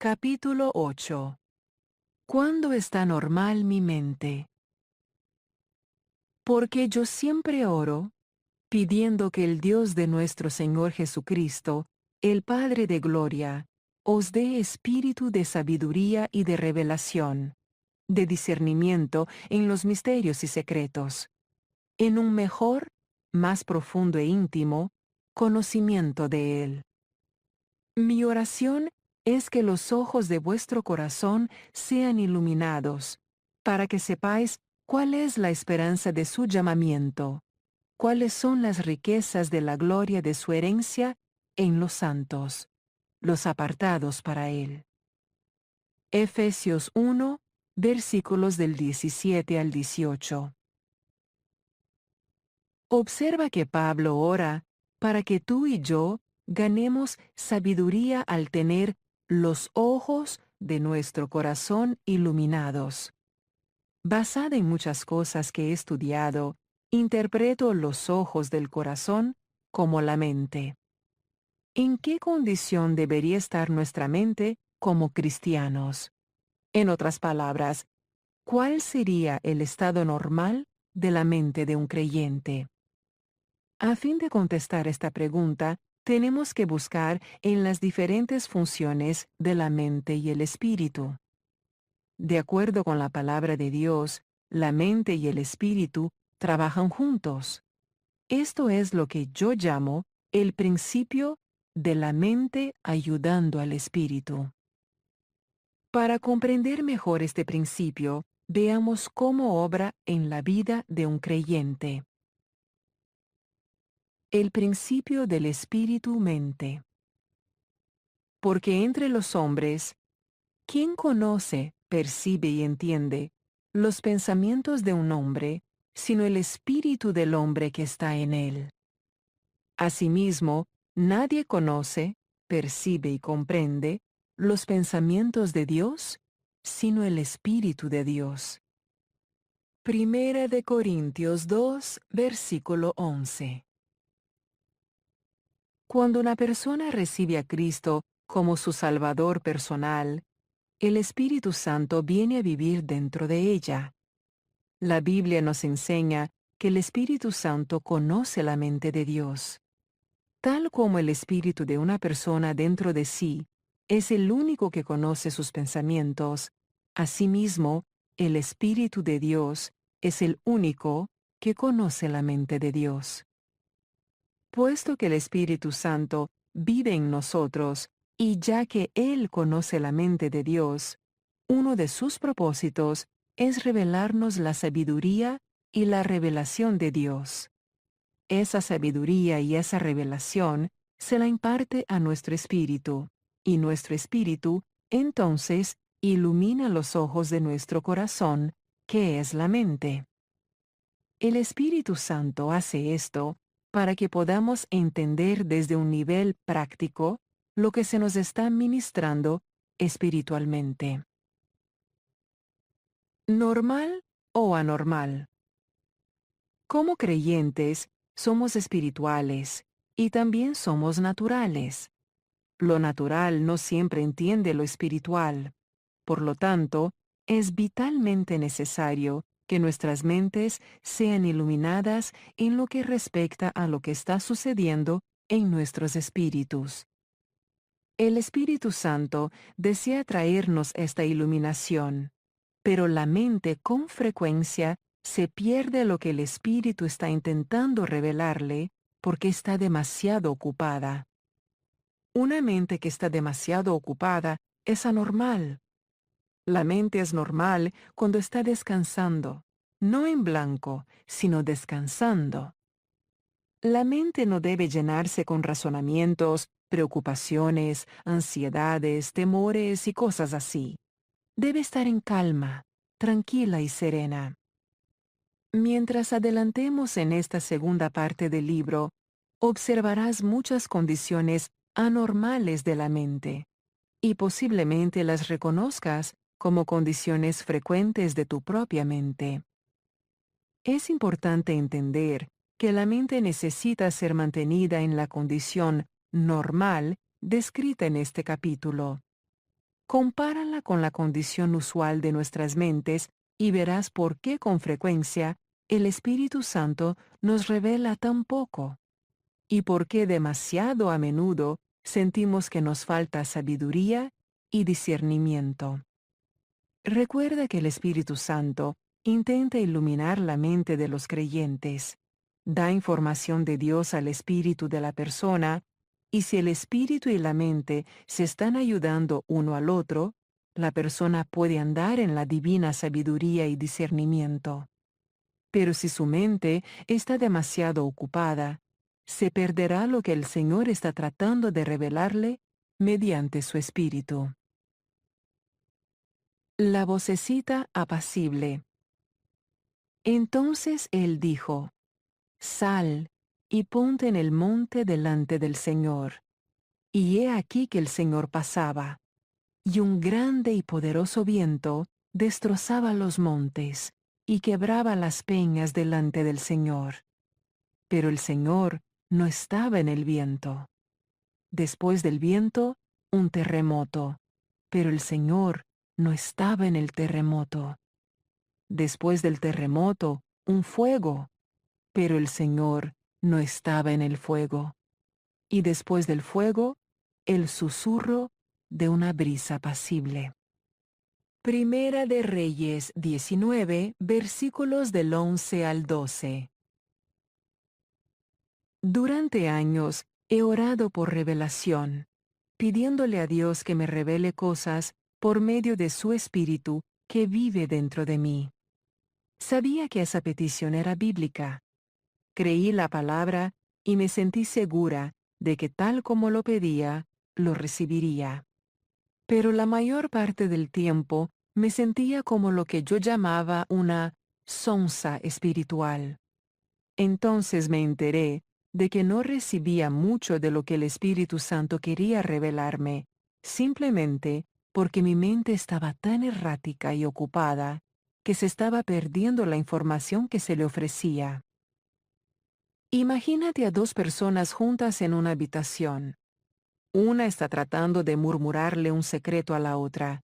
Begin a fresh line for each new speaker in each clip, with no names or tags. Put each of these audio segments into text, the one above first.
Capítulo 8. ¿Cuándo está normal mi mente? Porque yo siempre oro, pidiendo que el Dios de nuestro Señor Jesucristo, el Padre de Gloria, os dé espíritu de sabiduría y de revelación, de discernimiento en los misterios y secretos, en un mejor, más profundo e íntimo, conocimiento de Él. Mi oración es que los ojos de vuestro corazón sean iluminados, para que sepáis cuál es la esperanza de su llamamiento, cuáles son las riquezas de la gloria de su herencia en los santos, los apartados para Él. Efesios 1, versículos del 17 al 18. Observa que Pablo ora para que tú y yo ganemos sabiduría al tener los ojos de nuestro corazón iluminados. Basada en muchas cosas que he estudiado, interpreto los ojos del corazón como la mente. ¿En qué condición debería estar nuestra mente como cristianos? En otras palabras, ¿cuál sería el estado normal de la mente de un creyente? A fin de contestar esta pregunta, tenemos que buscar en las diferentes funciones de la mente y el espíritu. De acuerdo con la palabra de Dios, la mente y el espíritu trabajan juntos. Esto es lo que yo llamo el principio de la mente ayudando al espíritu. Para comprender mejor este principio, veamos cómo obra en la vida de un creyente. El principio del espíritu-mente. Porque entre los hombres, ¿quién conoce, percibe y entiende los pensamientos de un hombre, sino el espíritu del hombre que está en él? Asimismo, nadie conoce, percibe y comprende los pensamientos de Dios, sino el espíritu de Dios. Primera de Corintios 2, versículo 11. Cuando una persona recibe a Cristo como su Salvador personal, el Espíritu Santo viene a vivir dentro de ella. La Biblia nos enseña que el Espíritu Santo conoce la mente de Dios. Tal como el espíritu de una persona dentro de sí es el único que conoce sus pensamientos, asimismo, el Espíritu de Dios es el único que conoce la mente de Dios. Puesto que el Espíritu Santo vive en nosotros, y ya que Él conoce la mente de Dios, uno de sus propósitos es revelarnos la sabiduría y la revelación de Dios. Esa sabiduría y esa revelación se la imparte a nuestro espíritu, y nuestro espíritu, entonces, ilumina los ojos de nuestro corazón, que es la mente. El Espíritu Santo hace esto para que podamos entender desde un nivel práctico lo que se nos está ministrando espiritualmente. ¿Normal o anormal? Como creyentes, somos espirituales y también somos naturales. Lo natural no siempre entiende lo espiritual. Por lo tanto, es vitalmente necesario que nuestras mentes sean iluminadas en lo que respecta a lo que está sucediendo en nuestros espíritus. El Espíritu Santo desea traernos esta iluminación, pero la mente con frecuencia se pierde lo que el Espíritu está intentando revelarle porque está demasiado ocupada. Una mente que está demasiado ocupada es anormal. La mente es normal cuando está descansando, no en blanco, sino descansando. La mente no debe llenarse con razonamientos, preocupaciones, ansiedades, temores y cosas así. Debe estar en calma, tranquila y serena. Mientras adelantemos en esta segunda parte del libro, observarás muchas condiciones anormales de la mente, y posiblemente las reconozcas como condiciones frecuentes de tu propia mente. Es importante entender que la mente necesita ser mantenida en la condición normal descrita en este capítulo. Compárala con la condición usual de nuestras mentes y verás por qué con frecuencia el Espíritu Santo nos revela tan poco y por qué demasiado a menudo sentimos que nos falta sabiduría y discernimiento. Recuerda que el Espíritu Santo intenta iluminar la mente de los creyentes, da información de Dios al espíritu de la persona, y si el espíritu y la mente se están ayudando uno al otro, la persona puede andar en la divina sabiduría y discernimiento. Pero si su mente está demasiado ocupada, se perderá lo que el Señor está tratando de revelarle mediante su espíritu. La vocecita apacible. Entonces él dijo: Sal y ponte en el monte delante del Señor. Y he aquí que el Señor pasaba, y un grande y poderoso viento destrozaba los montes y quebraba las peñas delante del Señor. Pero el Señor no estaba en el viento. Después del viento, un terremoto, pero el Señor no estaba en el terremoto. Después del terremoto, un fuego, pero el Señor no estaba en el fuego. Y después del fuego, el susurro de una brisa apacible. Primera de Reyes 19, versículos del 11 al 12. Durante años he orado por revelación, pidiéndole a Dios que me revele cosas por medio de su Espíritu que vive dentro de mí. Sabía que esa petición era bíblica. Creí la palabra y me sentí segura de que tal como lo pedía, lo recibiría. Pero la mayor parte del tiempo me sentía como lo que yo llamaba una sonsa espiritual. Entonces me enteré de que no recibía mucho de lo que el Espíritu Santo quería revelarme, simplemente porque mi mente estaba tan errática y ocupada que se estaba perdiendo la información que se le ofrecía. Imagínate a dos personas juntas en una habitación. Una está tratando de murmurarle un secreto a la otra.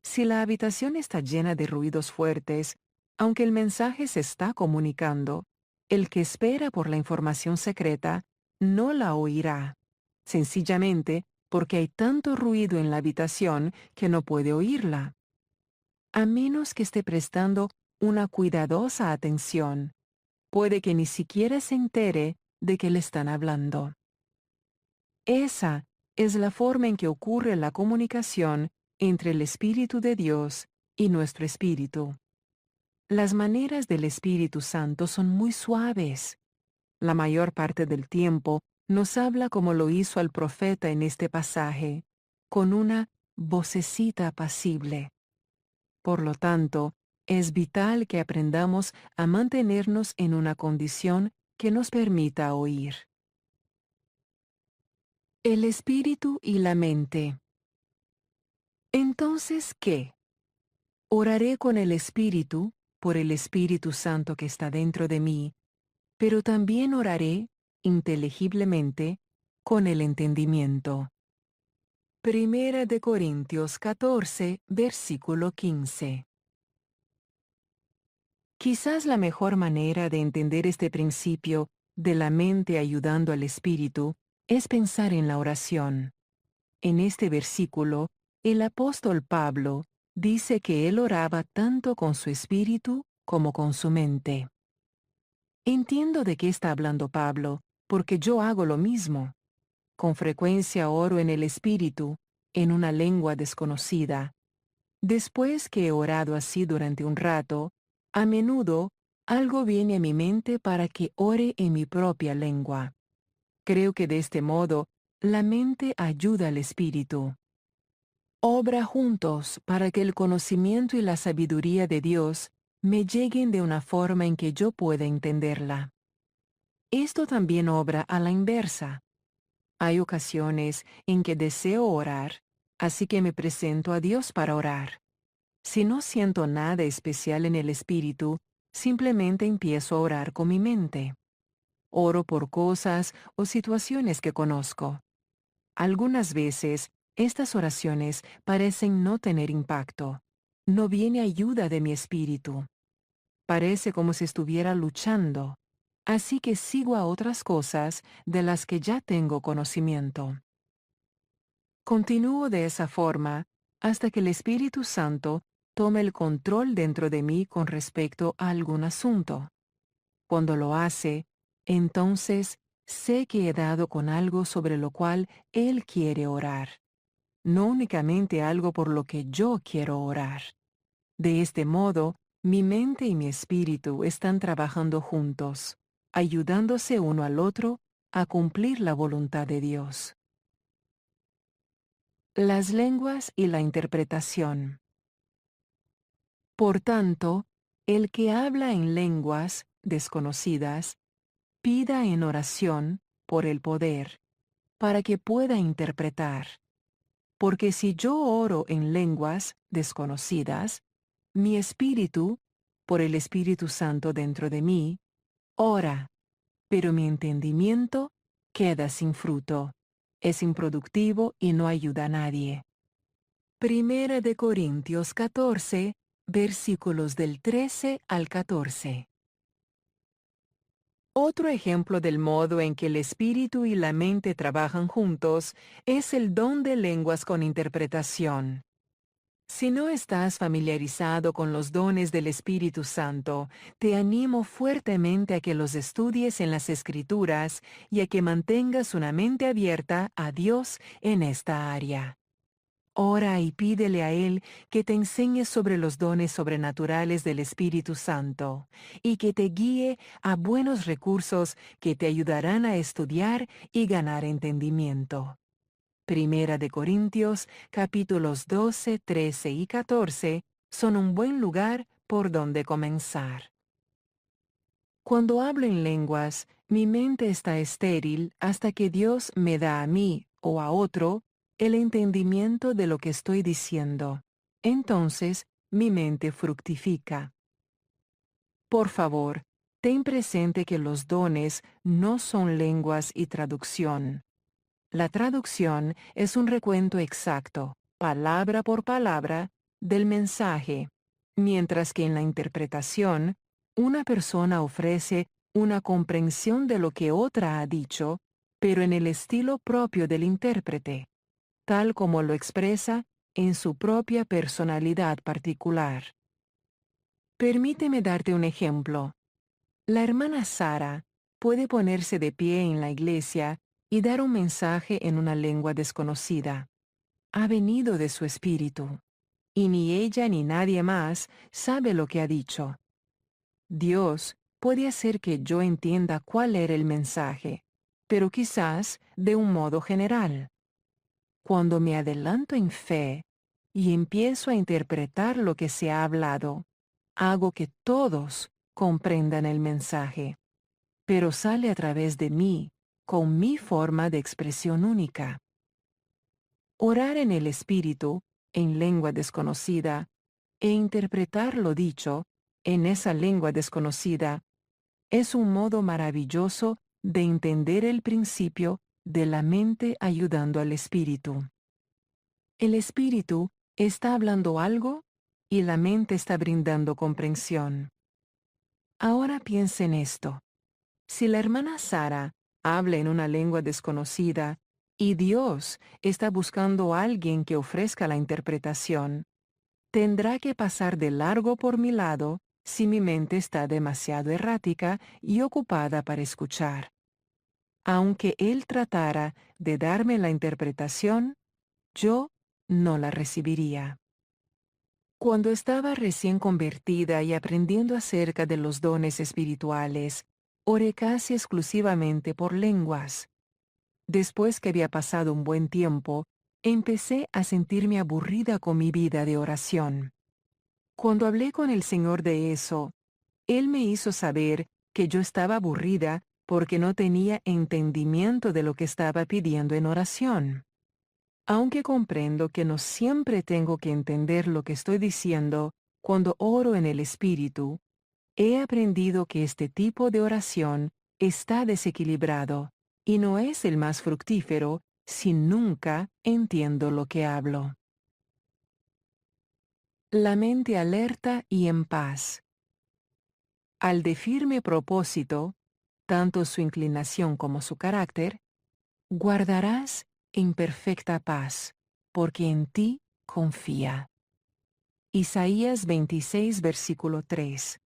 Si la habitación está llena de ruidos fuertes, aunque el mensaje se está comunicando, el que espera por la información secreta no la oirá, sencillamente porque hay tanto ruido en la habitación que no puede oírla. A menos que esté prestando una cuidadosa atención, puede que ni siquiera se entere de que le están hablando. Esa es la forma en que ocurre la comunicación entre el Espíritu de Dios y nuestro espíritu. Las maneras del Espíritu Santo son muy suaves. La mayor parte del tiempo nos habla como lo hizo al profeta en este pasaje, con una vocecita apacible. Por lo tanto, es vital que aprendamos a mantenernos en una condición que nos permita oír. El espíritu y la mente. Entonces, ¿qué? Oraré con el Espíritu, por el Espíritu Santo que está dentro de mí, pero también oraré, inteligiblemente, con el entendimiento. Primera de Corintios 14, versículo 15. Quizás la mejor manera de entender este principio de la mente ayudando al Espíritu es pensar en la oración. En este versículo, el apóstol Pablo dice que él oraba tanto con su espíritu como con su mente. Entiendo de qué está hablando Pablo, porque yo hago lo mismo. Con frecuencia oro en el espíritu, en una lengua desconocida. Después que he orado así durante un rato, a menudo algo viene a mi mente para que ore en mi propia lengua. Creo que de este modo, la mente ayuda al espíritu. Obra juntos para que el conocimiento y la sabiduría de Dios me lleguen de una forma en que yo pueda entenderla. Esto también obra a la inversa. Hay ocasiones en que deseo orar, así que me presento a Dios para orar. Si no siento nada especial en el espíritu, simplemente empiezo a orar con mi mente. Oro por cosas o situaciones que conozco. Algunas veces estas oraciones parecen no tener impacto. No viene ayuda de mi espíritu. Parece como si estuviera luchando. Así que sigo a otras cosas de las que ya tengo conocimiento. Continúo de esa forma hasta que el Espíritu Santo tome el control dentro de mí con respecto a algún asunto. Cuando lo hace, entonces sé que he dado con algo sobre lo cual Él quiere orar, no únicamente algo por lo que yo quiero orar. De este modo, mi mente y mi espíritu están trabajando juntos, ayudándose uno al otro a cumplir la voluntad de Dios. Las lenguas y la interpretación. Por tanto, el que habla en lenguas desconocidas, pida en oración por el poder, para que pueda interpretar. Porque si yo oro en lenguas desconocidas, mi espíritu, por el Espíritu Santo dentro de mí, ora, pero mi entendimiento queda sin fruto, es improductivo y no ayuda a nadie. Primera de Corintios 14, versículos del 13 al 14. Otro ejemplo del modo en que el espíritu y la mente trabajan juntos es el don de lenguas con interpretación. Si no estás familiarizado con los dones del Espíritu Santo, te animo fuertemente a que los estudies en las Escrituras y a que mantengas una mente abierta a Dios en esta área. Ora y pídele a Él que te enseñe sobre los dones sobrenaturales del Espíritu Santo y que te guíe a buenos recursos que te ayudarán a estudiar y ganar entendimiento. Primera de Corintios, capítulos 12, 13 y 14 son un buen lugar por donde comenzar. Cuando hablo en lenguas, mi mente está estéril hasta que Dios me da a mí o a otro el entendimiento de lo que estoy diciendo. Entonces, mi mente fructifica. Por favor, ten presente que los dones no son lenguas y traducción. La traducción es un recuento exacto, palabra por palabra, del mensaje, mientras que en la interpretación, una persona ofrece una comprensión de lo que otra ha dicho, pero en el estilo propio del intérprete, tal como lo expresa en su propia personalidad particular. Permíteme darte un ejemplo. La hermana Sara puede ponerse de pie en la iglesia y dar un mensaje en una lengua desconocida. Ha venido de su espíritu, y ni ella ni nadie más sabe lo que ha dicho. Dios puede hacer que yo entienda cuál era el mensaje, pero quizás de un modo general. Cuando me adelanto en fe y empiezo a interpretar lo que se ha hablado, hago que todos comprendan el mensaje, pero sale a través de mí, con mi forma de expresión única. Orar en el Espíritu, en lengua desconocida, e interpretar lo dicho, en esa lengua desconocida, es un modo maravilloso de entender el principio de la mente ayudando al Espíritu. El Espíritu está hablando algo y la mente está brindando comprensión. Ahora piensa en esto. Si la hermana Sara habla en una lengua desconocida y Dios está buscando a alguien que ofrezca la interpretación, tendrá que pasar de largo por mi lado si mi mente está demasiado errática y ocupada para escuchar. Aunque Él tratara de darme la interpretación, yo no la recibiría. Cuando estaba recién convertida y aprendiendo acerca de los dones espirituales, oré casi exclusivamente por lenguas. Después que había pasado un buen tiempo, empecé a sentirme aburrida con mi vida de oración. Cuando hablé con el Señor de eso, Él me hizo saber que yo estaba aburrida porque no tenía entendimiento de lo que estaba pidiendo en oración. Aunque comprendo que no siempre tengo que entender lo que estoy diciendo cuando oro en el Espíritu, he aprendido que este tipo de oración está desequilibrado y no es el más fructífero si nunca entiendo lo que hablo? La mente alerta y en paz. Al de firme propósito, tanto su inclinación como su carácter, guardarás en perfecta paz, porque en ti confía. Isaías 26, versículo 3.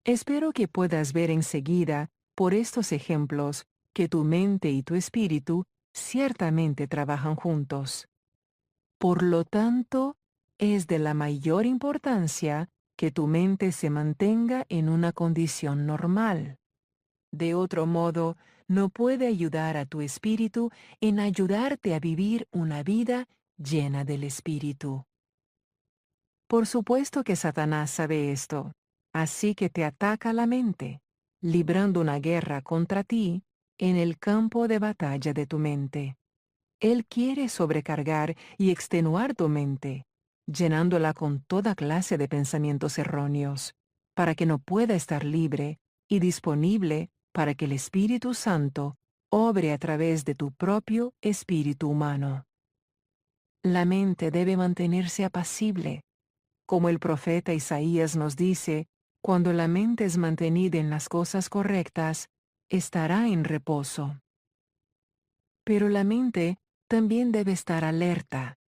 Espero que puedas ver enseguida, por estos ejemplos, que tu mente y tu espíritu ciertamente trabajan juntos. Por lo tanto, es de la mayor importancia que tu mente se mantenga en una condición normal. De otro modo, no puede ayudar a tu espíritu en ayudarte a vivir una vida llena del espíritu. Por supuesto que Satanás sabe esto, así que te ataca la mente, librando una guerra contra ti en el campo de batalla de tu mente. Él quiere sobrecargar y extenuar tu mente, llenándola con toda clase de pensamientos erróneos, para que no pueda estar libre y disponible para que el Espíritu Santo obre a través de tu propio espíritu humano. La mente debe mantenerse apacible, como el profeta Isaías nos dice, cuando la mente es mantenida en las cosas correctas, estará en reposo. Pero la mente también debe estar alerta.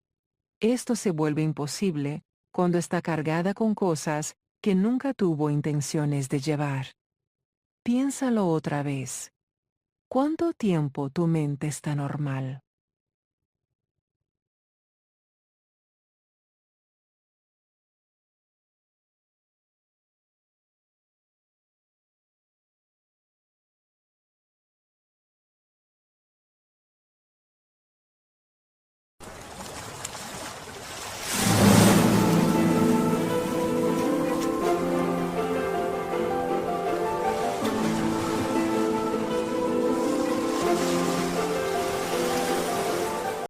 Esto se vuelve imposible cuando está cargada con cosas que nunca tuvo intenciones de llevar. Piénsalo otra vez. ¿Cuánto tiempo tu mente está normal?